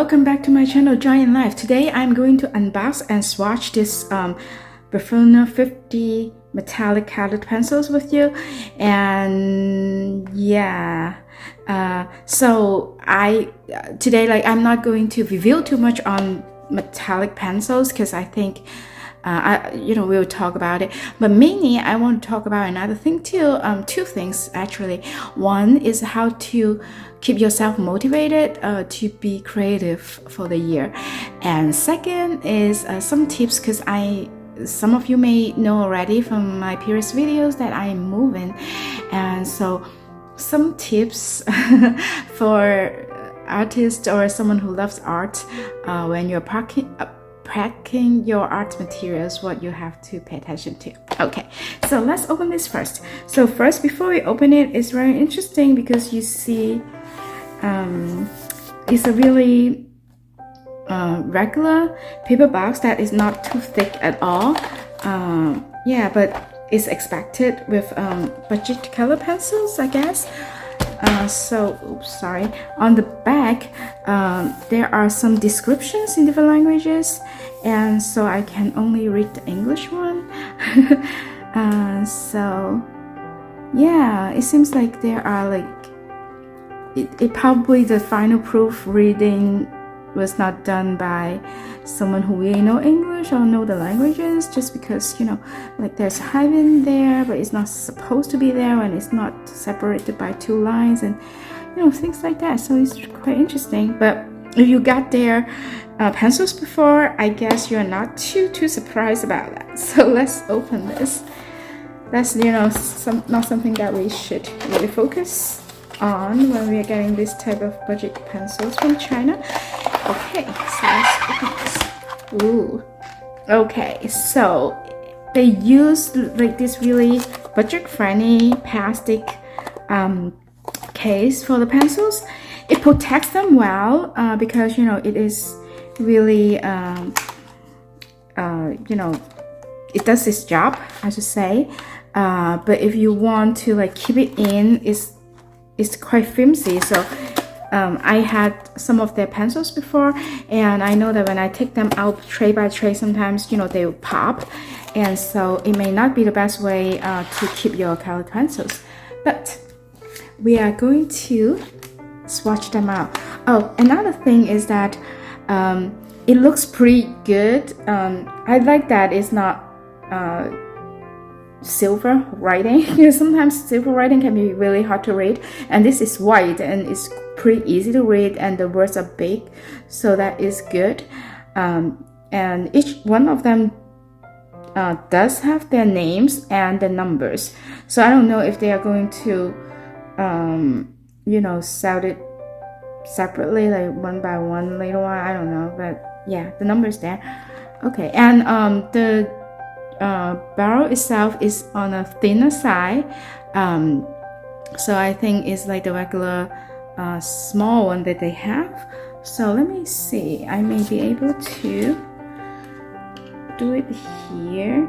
welcome back to my channel Joy in Life. Today I'm going to unbox and swatch this Burtfuner 50 metallic colored pencils with you. And yeah, so today I'm not going to reveal too much on metallic pencils because I think we'll talk about it, but mainly I want to talk about another thing too. Two things actually. One is how to keep yourself motivated to be creative for the year, and second is some tips because some of you may know already from my previous videos that I am moving, and so some tips for artists or someone who loves art when you're packing your art materials, what you have to pay attention to. Okay, so let's open this first. So first, before we open it, it's very interesting because you see it's a really regular paper box that is not too thick at all. Yeah, but it's expected with budget color pencils, I guess. On the back there are some descriptions in different languages, and so I can only read the English one. So yeah, it seems like there are it probably the final proofreading was not done by someone who really know English or know the languages, just because there's hyphen there, but it's not supposed to be there, and it's not separated by two lines, and things like that. So it's quite interesting. But if you got their pencils before, I guess you're not too surprised about that. So let's open this. That's not something that we should really focus on when we are getting this type of budget pencils from China. Okay, so let's open this. Ooh. Okay, so they use this really budget-friendly plastic case for the pencils. It protects them well because it is really it does its job, I should say. But if you want to keep it in, it's quite flimsy. So I had some of their pencils before, and I know that when I take them out tray by tray, sometimes they will pop, and so it may not be the best way to keep your colored pencils. But we are going to swatch them out. Oh, another thing is that it looks pretty good. I like that it's not silver writing, because sometimes silver writing can be really hard to read, and this is white and it's pretty easy to read, and the words are big, so that is good. And each one of them does have their names and the numbers, so I don't know if they are going to sell it separately, one by one later on. I don't know, but yeah, the numbers there. Okay, and the barrel itself is on a thinner side, so I think it's like the regular small one that they have. So let me see, I may be able to do it here.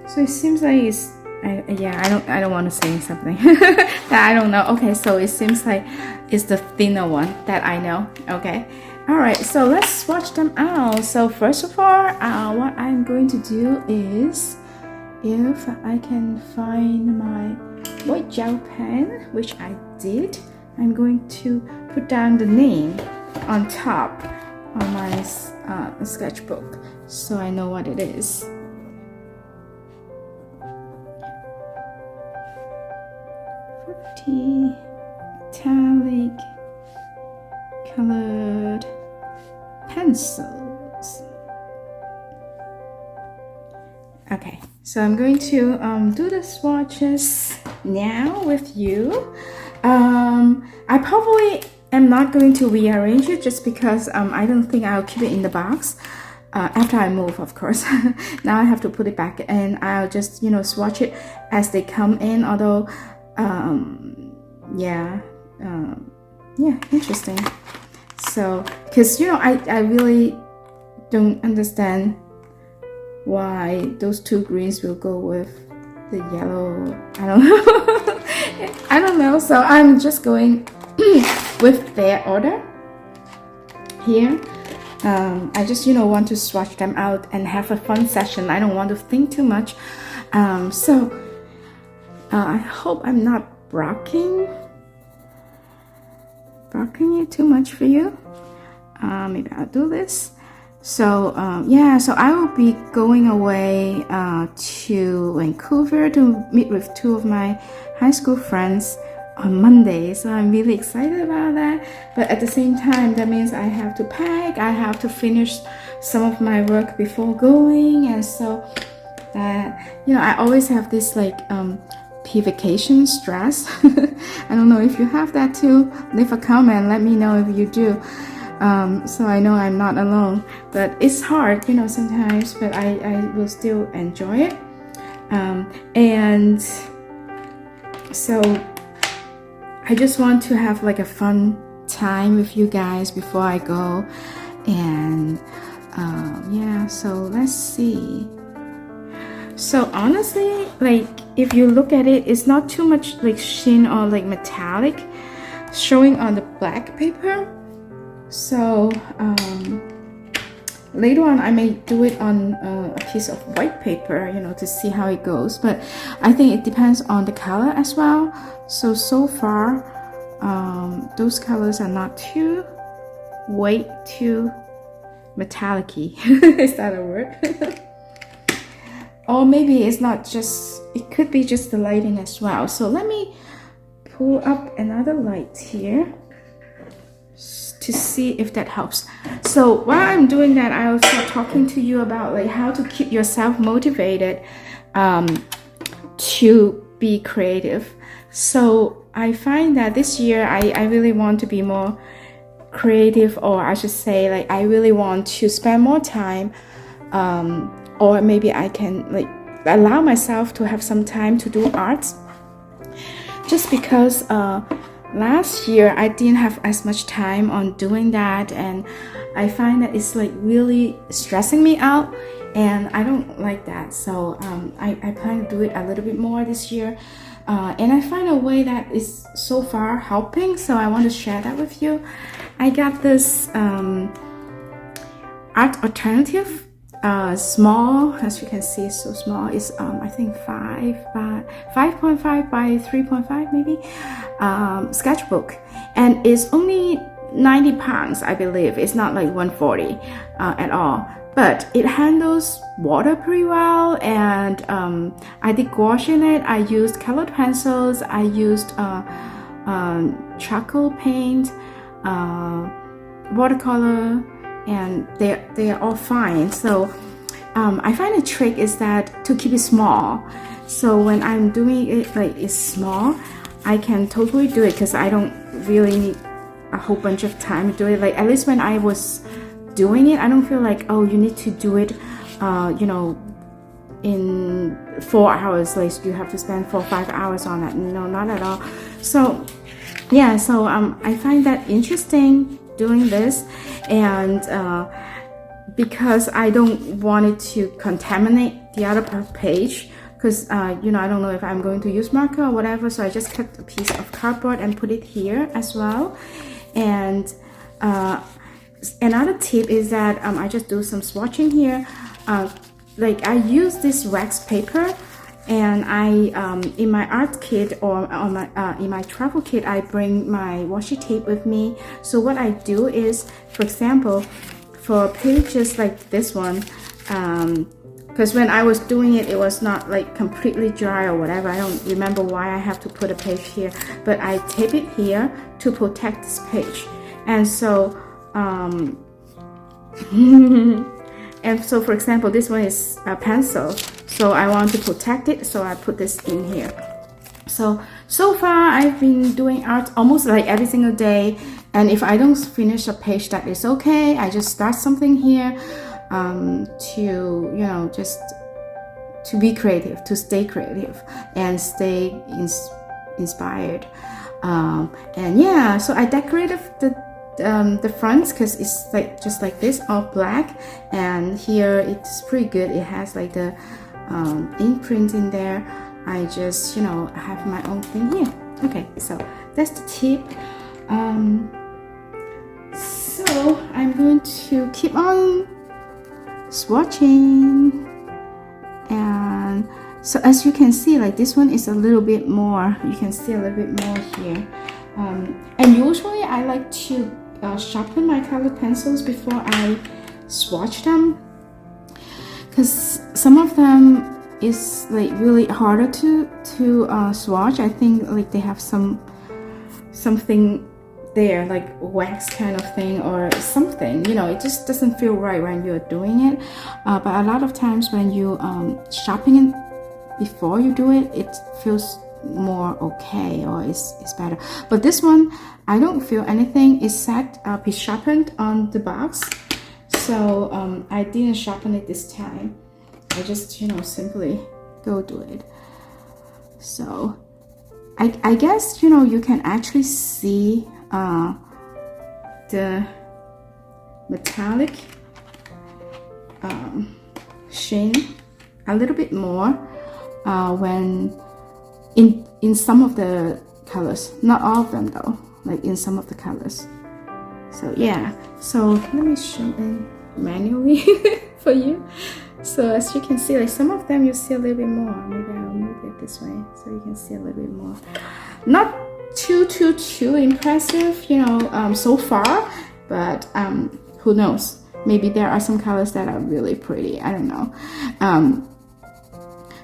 So it seems like it's I don't want to say something that I don't know. Okay, so it seems like it's the thinner one that I know. Okay, alright, so let's swatch them out. So first of all, what I'm going to do is, if I can find my white gel pen, which I did, I'm going to put down the name on top on my sketchbook, so I know what it is. Metallic colored pencils. Okay, so I'm going to do the swatches now with you. I probably am not going to rearrange it, just because I don't think I'll keep it in the box after I move, of course. Now I have to put it back, and I'll just swatch it as they come in. Although interesting. So because I really don't understand why those two greens will go with the yellow. I don't know. I don't know. So I'm just going with their order here. I just want to swatch them out and have a fun session. I don't want to think too much. I hope I'm not blocking it too much for you. Maybe I'll do this. So so I will be going away to Vancouver to meet with 2 of my high school friends on Monday, so I'm really excited about that. But at the same time, that means I have to pack, I have to finish some of my work before going, and so that I always have this like vacation stress. I don't know if you have that too. Leave a comment, let me know if you do, so I know I'm not alone. But it's hard sometimes, but I will still enjoy it, and so I just want to have like a fun time with you guys before I go. And so let's see. So honestly, like if you look at it, it's not too much like sheen or like metallic showing on the black paper. So later on I may do it on a piece of white paper, to see how it goes. But I think it depends on the color as well. So far, those colors are not too metallic-y. Is that a word? Or maybe it's not just, it could be just the lighting as well. So let me pull up another light here to see if that helps. So while I'm doing that, I'll start talking to you about like how to keep yourself motivated to be creative. So I find that this year I really want to be more creative, or I should say like I really want to spend more time, or maybe I can like allow myself to have some time to do arts, just because last year I didn't have as much time on doing that, and I find that it's like really stressing me out, and I don't like that. So I plan to do it a little bit more this year, and I find a way that is so far helping, so I want to share that with you. I got this art alternative, small, as you can see, it's so small. It's I think 5.5 by 3.5 maybe, sketchbook, and it's only 90 pounds, I believe. It's not like 140 at all, but it handles water pretty well. And I did gouache in it. I used colored pencils, I used charcoal paint, watercolor, and they are all fine. So I find a trick is that to keep it small. So when I'm doing it like it's small, I can totally do it because I don't really need a whole bunch of time to do it. Like at least when I was doing it, I don't feel like, oh, you need to do it in 4 hours, like you have to spend 4 or 5 hours on that. No, not at all. So yeah, so I find that interesting doing this, and because I don't want it to contaminate the other page, because I don't know if I'm going to use marker or whatever, so I just cut a piece of cardboard and put it here as well. And another tip is that I just do some swatching here. Like I use this wax paper, and I in my art kit or on my in my travel kit, I bring my washi tape with me. So what I do is, for example, for pages like this one, because when I was doing it, it was not like completely dry or whatever. I don't remember why I have to put a page here, but I tape it here to protect this page. And so and so for example, this one is a pencil, so I want to protect it, so I put this in here. So far I've been doing art almost like every single day, and if I don't finish a page, that is okay. I just start something here to just to be creative, to stay creative and stay inspired. And yeah, so I decorated the fronts because it's like just like this, all black, and here it's pretty good. It has like the imprint in there. I just have my own thing here. Okay, so that's the tip. So I'm going to keep on swatching, and so as you can see, like this one is a little bit more, you can see a little bit more here, and usually I like to sharpen my colored pencils before I swatch them, because some of them is like really harder to swatch. I think like they have something there, like wax kind of thing or something, you know, it just doesn't feel right when you're doing it, but a lot of times when you sharpen it before you do it, it feels more okay, or it's better. But this one, I don't feel anything. It's set up, it's sharpened on the box, so I didn't sharpen it this time. I just, you know, simply go do it. So I guess, you know, you can actually see the metallic sheen a little bit more when in some of the colors, not all of them though, like in some of the colors. So yeah, so let me show it manually for you. So as you can see, like some of them you see a little bit more. Maybe I'll move it this way so you can see a little bit more. Not too impressive, you know, so far, but who knows? Maybe there are some colors that are really pretty. I don't know.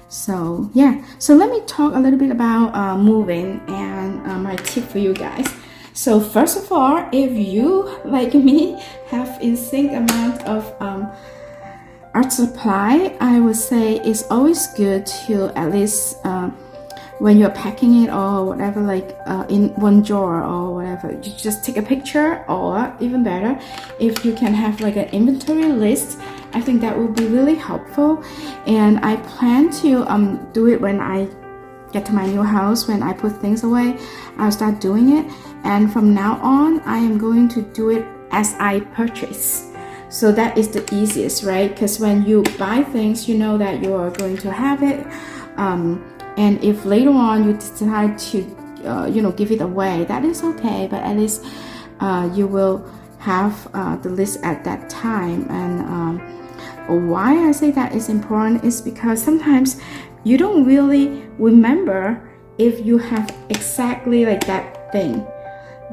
So yeah, so let me talk a little bit about moving and my tip for you guys. So first of all, if you, like me, have insane amount of art supply, I would say it's always good to at least when you're packing it or whatever, like in one drawer or whatever, you just take a picture, or even better, if you can have like an inventory list. I think that would be really helpful, and I plan to do it when I get to my new house. When I put things away, I'll start doing it, and from now on I am going to do it as I purchase. So that is the easiest, right? Because when you buy things, you know that you're going to have it, and if later on you decide to you know, give it away, that is okay, but at least you will have the list at that time. And why I say that is important is because sometimes you don't really remember if you have exactly like that thing,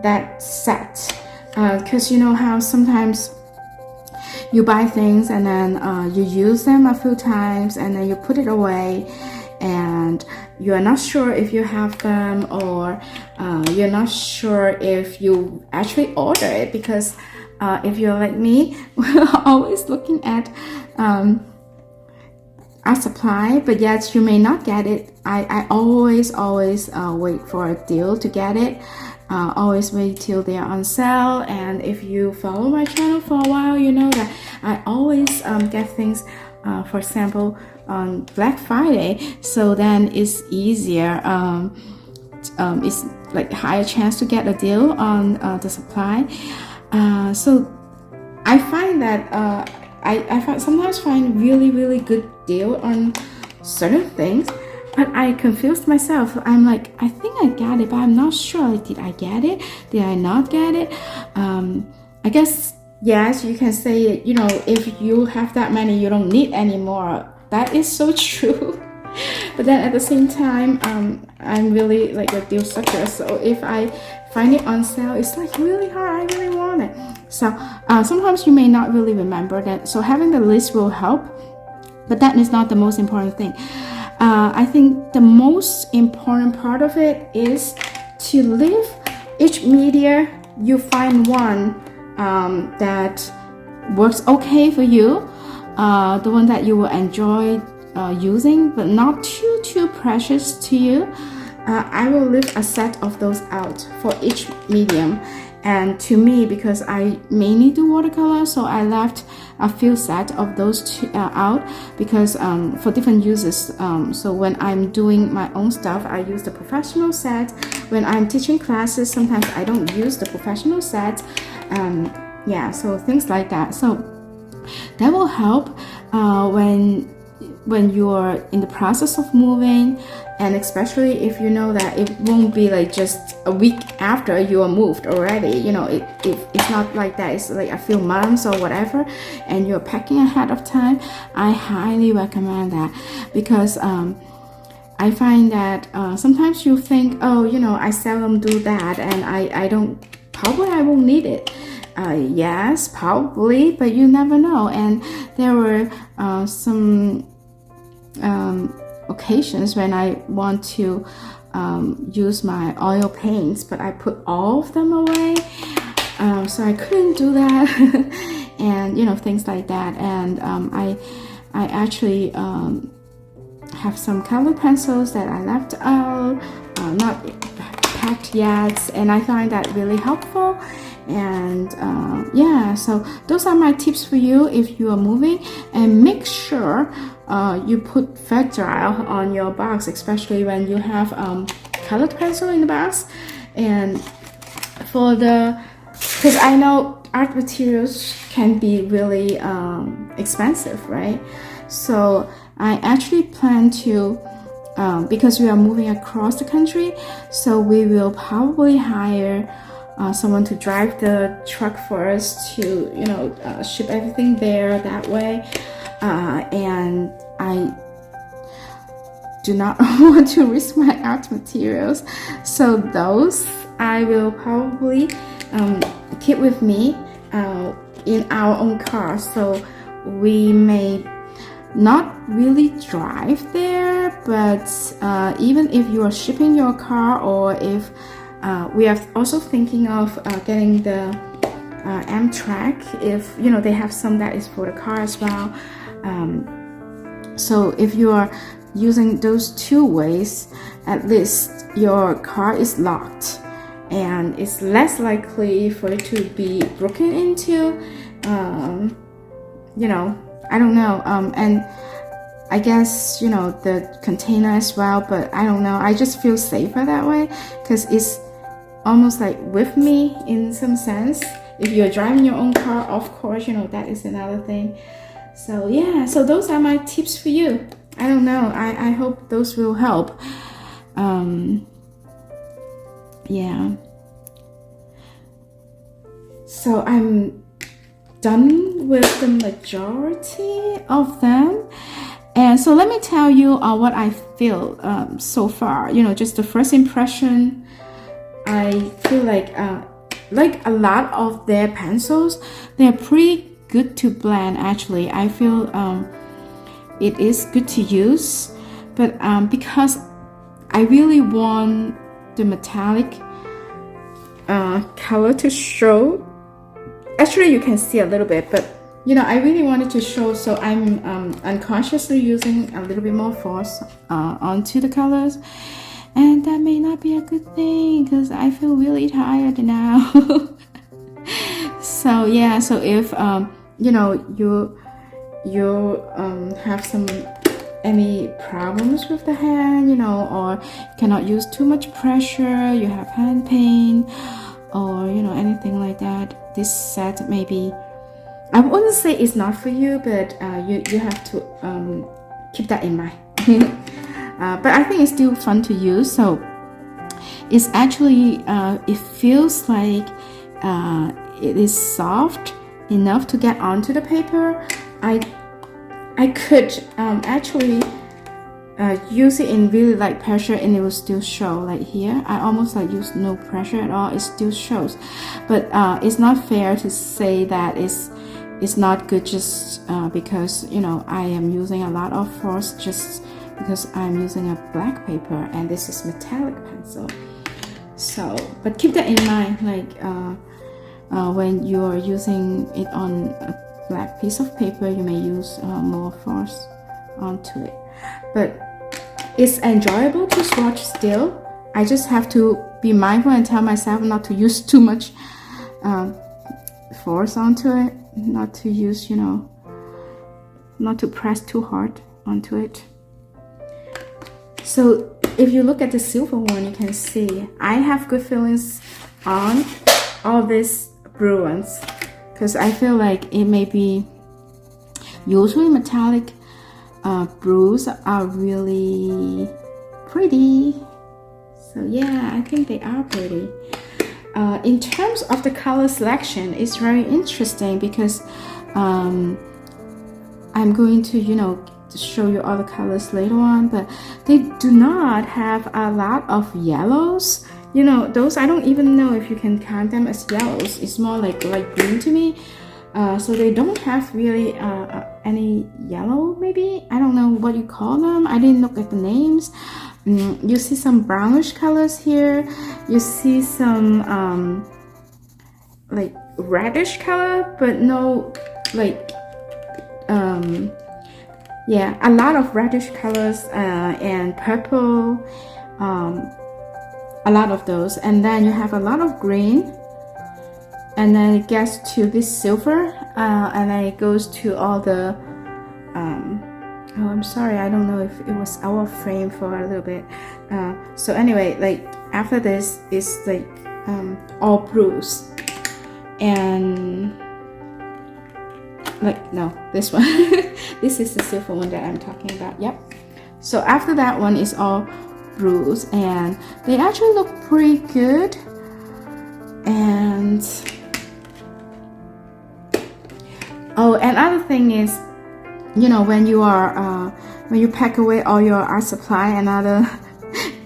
that set, because you know how sometimes you buy things and then you use them a few times and then you put it away, and you are not sure if you have them, or you're not sure if you actually order it, because if you're like me, we're always looking at our supply, but yet you may not get it. I always wait for a deal to get it. Always wait till they are on sale. And if you follow my channel for a while, you know that I always get things, for example, on Black Friday, so then it's easier. It's like higher chance to get a deal on the supply. So I find that I sometimes find really good deal on certain things, but I confused myself. I'm like, I think I got it, but I'm not sure. Like, did I get it? Did I not get it? I guess yes, you can say, you know, if you have that many, you don't need any more. That is so true. But then at the same time, I'm really like a deal sucker. So if I find it on sale, it's like really hard. I really want it. So sometimes you may not really remember that. So having the list will help, but that is not the most important thing. I think the most important part of it is to leave each media. You find one that works okay for you, the one that you will enjoy using, but not too precious to you. I will leave a set of those out for each medium. And to me, because I mainly do watercolor, so I left a few sets of those out, because for different uses. So when I'm doing my own stuff, I use the professional set. When I'm teaching classes, sometimes I don't use the professional set. Yeah, so things like that. So that will help when you're in the process of moving, And especially if you know that it won't be like just a week after you are moved already, you know, it's not like that, it's like a few months or whatever, and you're packing ahead of time. I highly recommend that, because I find that sometimes you think, oh, you know, I seldom do that, and I don't, probably I won't need it. Yes, probably, but you never know. And there were some occasions when I want to use my oil paints, but I put all of them away, so I couldn't do that. And you know, things like that. And I actually have some colored pencils that I left out, not packed yet, and I find that really helpful. And yeah, so those are my tips for you if you are moving. And make sure you put fragile on your box, especially when you have colored pencil in the box. And for the, because I know art materials can be really expensive, right? So I actually plan to, because we are moving across the country, so we will probably hire someone to drive the truck for us to, you know, ship everything there that way. And I do not want to risk my art materials, so those I will probably keep with me in our own car. So we may not really drive there, but even if you are shipping your car, or if we are also thinking of getting the Amtrak, if you know they have some that is for the car as well. So if you are using those two ways, at least your car is locked, and it's less likely for it to be broken into. You know, I don't know, and I guess, you know, the container as well, but I don't know, I just feel safer that way, because it's almost like with me in some sense. If you're driving your own car, of course, you know, that is another thing. So yeah, so those are my tips for you. I don't know, I hope those will help. Yeah, so I'm done with the majority of them. And so let me tell you what I feel so far. You know, just the first impression, I feel like a lot of their pencils, they're pretty good to blend. Actually, I feel it is good to use, but because I really want the metallic color to show. Actually, you can see a little bit, but you know, I really wanted to show, so I'm unconsciously using a little bit more force onto the colors, and that may not be a good thing because I feel really tired now. So yeah, so if you know, you have any problems with the hand, you know, or cannot use too much pressure, you have hand pain, or you know, anything like that, this set maybe, I wouldn't say it's not for you, but you have to keep that in mind. But I think it's still fun to use. So it's actually it feels like it is soft enough to get onto the paper. I could actually use it in really light pressure and it will still show. Like here, I almost like use no pressure at all, it still shows. But it's not fair to say that it's not good just because, you know, I am using a lot of force just because I'm using a black paper and this is metallic pencil. So, but keep that in mind, like when you're using it on a black piece of paper, you may use more force onto it. But it's enjoyable to swatch still. I just have to be mindful and tell myself not to use too much force onto it, not to use, you know, not to press too hard onto it. So if you look at the silver one, you can see I have good feelings on all these blue ones, because I feel like it may be, usually metallic blues are really pretty. So yeah, I think they are pretty. In terms of the color selection, it's very interesting because I'm going to, to show you all the colors later on, but they do not have a lot of yellows. Those, I don't even know if you can count them as yellows. It's more like light green to me. So they don't have really any yellow, maybe. I don't know what you call them. I didn't look at the names. You see some brownish colors here. You see some like reddish color, but no like yeah, a lot of reddish colors and purple, a lot of those. And then you have a lot of green, and then it gets to this silver, and then it goes to all the oh, I'm sorry, I don't know if it was out of frame for a little bit. So anyway, like after this is like all blues, and like no, this one this is the silver one that I'm talking about. Yep. So after that one is all blues, and they actually look pretty good. And oh, another thing is, when you are when you pack away all your art supply, another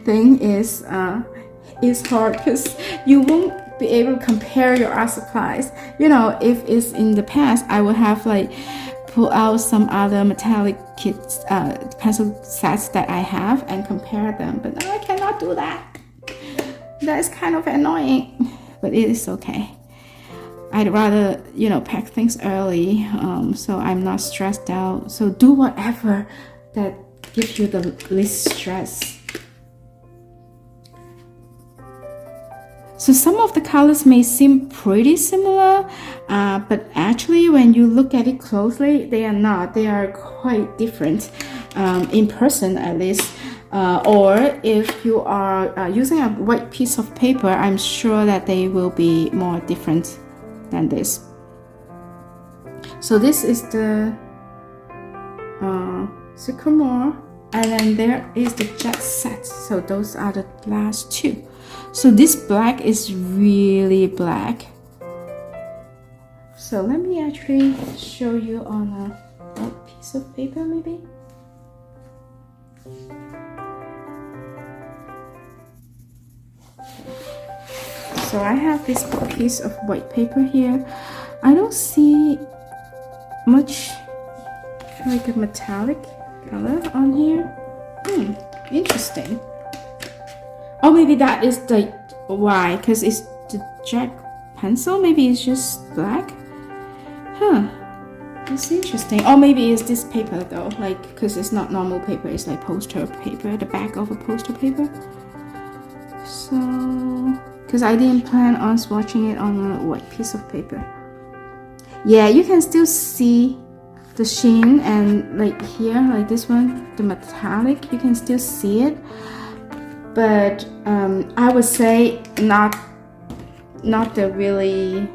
thing is hard because you won't be able to compare your art supplies. If it's in the past, I would have like pull out some other metallic kits, pencil sets that I have and compare them, but now I cannot do that. That is kind of annoying, but it is okay. I'd rather, pack things early, so I'm not stressed out. So do whatever that gives you the least stress. So some of the colors may seem pretty similar, but actually when you look at it closely, they are not. They are quite different, in person at least. Or if you are using a white piece of paper, I'm sure that they will be more different than this. So this is the sycamore, and then there is the jet set. So those are the last two. So this black is really black. So let me actually show you on a white piece of paper maybe. So I have this piece of white paper here. I don't see much like a metallic color on here. Interesting. Oh, maybe that is the why, because it's the jet pencil. Maybe it's just black. That's interesting. Or maybe it's this paper though, like because it's not normal paper. It's like poster paper, the back of a poster paper. So, because I didn't plan on swatching it on a white piece of paper. Yeah, you can still see the sheen, and like here, like this one, the metallic, you can still see it. But I would say not the really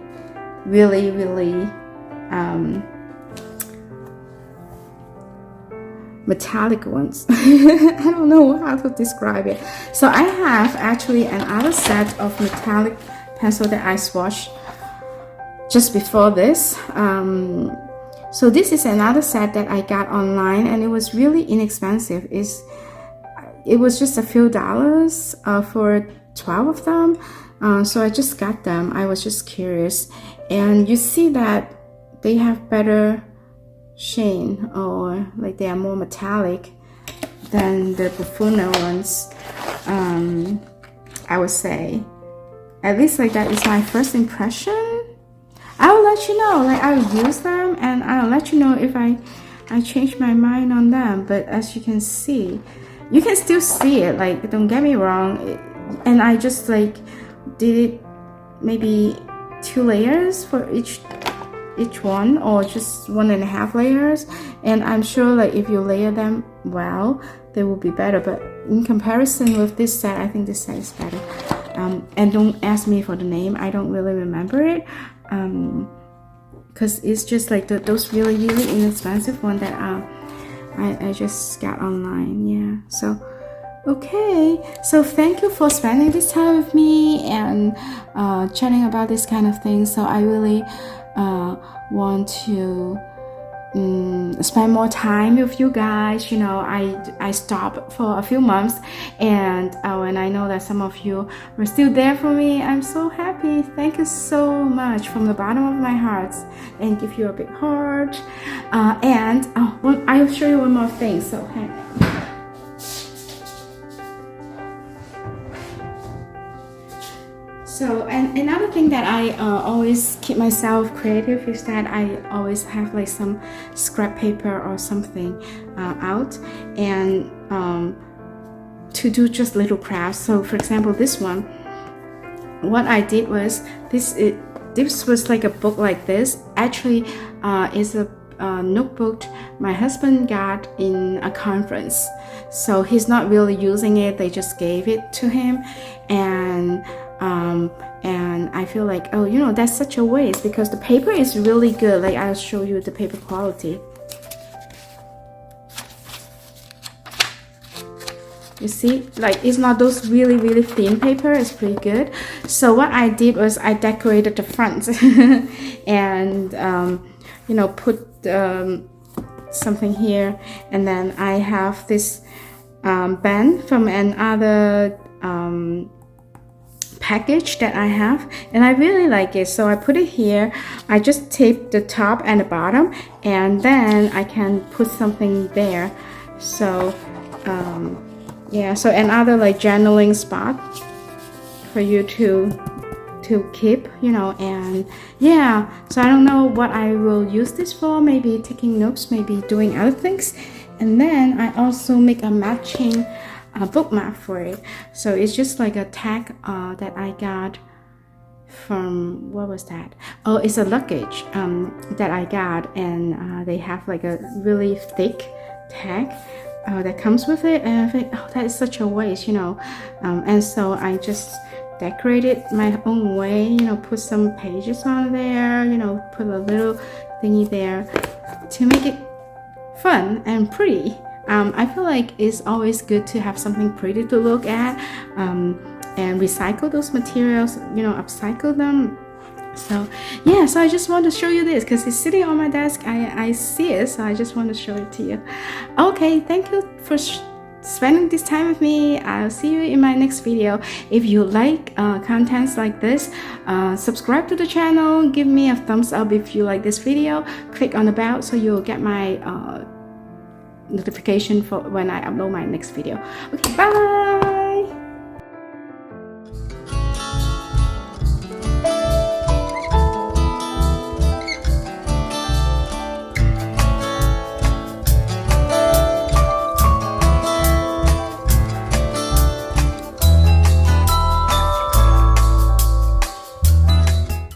metallic ones. I don't know how to describe it. So I have actually another set of metallic pencil that I swatched just before this. So this is another set that I got online, and it was really inexpensive. It was just a few dollars for 12 of them. So I just got them. I was just curious, and you see that they have better sheen, or like they are more metallic than the Burtfuner ones. I would say, at least like that is my first impression. I will let you know, like I'll use them and I'll let you know if I change my mind on them. But as you can see, you can still see it, like don't get me wrong. And I just like did it maybe 2 layers for each one, or just 1.5 layers, and I'm sure like if you layer them well, they will be better. But in comparison with this set, I think this set is better. And don't ask me for the name, I don't really remember it, because it's just like those really inexpensive one that I just got online. Yeah, so Okay, so thank you for spending this time with me and chatting about this kind of thing. So I really want to spend more time with you guys. You know, I stopped for a few months, and when I know that some of you were still there for me, I'm so happy. Thank you so much from the bottom of my heart, and give you a big heart. I'll show you one more thing. So hang on. So, and another thing that I always keep myself creative is that I always have like some scrap paper or something out, and to do just little crafts. So for example, this one, what I did was this was like a book like this. Actually is a notebook my husband got in a conference, so he's not really using it, they just gave it to him. And I feel like, oh, you know, that's such a waste because the paper is really good. Like, I'll show you the paper quality. You see, like, it's not those really thin paper, it's pretty good. So what I did was I decorated the front and you know, put something here, and then I have this band from another package that I have, and I really like it, so I put it here. I just tape the top and the bottom, and then I can put something there. So yeah, so another like journaling spot for you to keep, you know. And yeah, so I don't know what I will use this for, maybe taking notes, maybe doing other things. And then I also make a matching bookmark for it. So it's just like a tag that I got from, what was that? Oh, it's a luggage that I got, and they have like a really thick tag that comes with it, and I think, oh, that is such a waste, you know. And so I just decorated my own way, you know, put some pages on there, you know, put a little thingy there to make it fun and pretty. I feel like it's always good to have something pretty to look at, and recycle those materials, you know, upcycle them. So yeah, so I just want to show you this because it's sitting on my desk. I see it, so I just want to show it to you. Okay, thank you for spending this time with me. I'll see you in my next video. If you like contents like this, subscribe to the channel, give me a thumbs up if you like this video, click on the bell so you'll get my notification for when I upload my next video. Okay, bye.